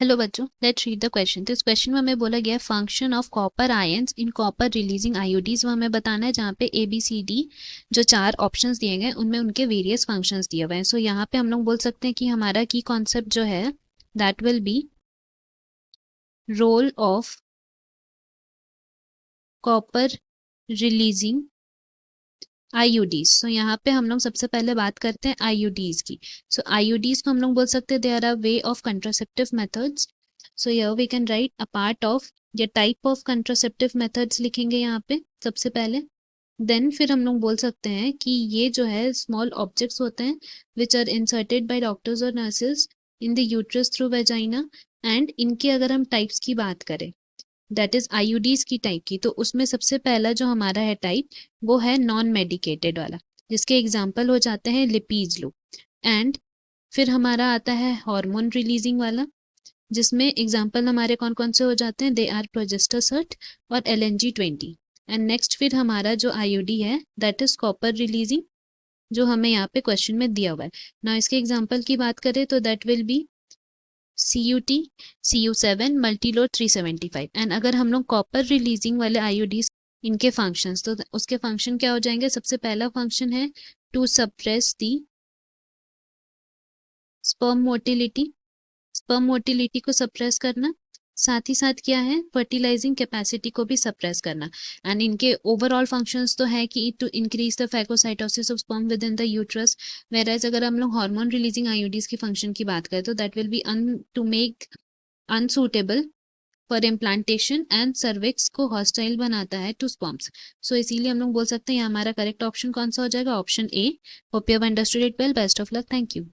Hello बच्चों, let's read the question. तो इस क्वेश्चन में हमें बोला गया है function of copper ions in copper releasing IUDs. वो हमें बताना है जहाँ पे ए बी सी डी जो 4 ऑप्शंस दिए गए उनमें उनके वेरियस फंक्शंस दिए हुए हैं। सो यहाँ पे हम लोग बोल सकते हैं कि हमारा की कॉन्सेप्ट जो है that will be role of copper releasing IUDs. So यहाँ पे हम लोग सबसे पहले बात करते हैं आईयूडीज की। सो आईयूडीज को हम लोग बोल सकते हैं they are a way of contraceptive methods. So here we can write a part of या टाइप ऑफ कंट्रासेप्टिव मेथड्स लिखेंगे यहाँ पे सबसे पहले। देन फिर हम लोग बोल सकते हैं कि ये जो है स्मॉल ऑब्जेक्ट्स होते हैं which are inserted by doctors और nurses in the uterus through vagina. And इनके अगर हम टाइप्स की बात करें दैट इज आईयूडीज की टाइप की, तो उसमें सबसे पहला जो हमारा है टाइप वो है नॉन मेडिकेटेड वाला, जिसके एग्जाम्पल हो जाते हैं लिपीज लो। एंड फिर हमारा आता है हार्मोन रिलीजिंग वाला, जिसमें एग्जाम्पल हमारे कौन कौन से हो जाते हैं, दे आर प्रोजेस्टासर्ट और LNG-20। एंड नेक्स्ट फिर हमारा जो आईयूडी है दैट इज कॉपर रिलीजिंग, जो हमें यहाँ पे क्वेश्चन में दिया हुआ है ना। इसके एग्जाम्पल की बात करें तो that will B CUT, CU7, Multiload 375। And अगर हम लोग कॉपर रिलीजिंग वाले आईयूडीज इनके फंक्शंस, तो उसके फंक्शन क्या हो जाएंगे। सबसे पहला फंक्शन है to suppress the sperm motility, sperm motility को सप्रेस करना। साथ ही साथ क्या है, फर्टिलाइजिंग कैपेसिटी को भी सप्रेस करना। एंड इनके ओवरऑल फंक्शंस तो है कि to increase the phagocytosis of sperm within the uterus. वेराइज अगर हम लोग हार्मोन रिलीजिंग आईयूडीज के फंक्शन की बात करें तो that will be to make unsuitable for implantation and cervix को हॉस्टाइल बनाता है टू स्पर्म्स। सो इसीलिए हम लोग बोल सकते हैं हमारा करेक्ट ऑप्शन कौन सा हो जाएगा, option A. Hope you have understood it well. Best of luck. Thank you.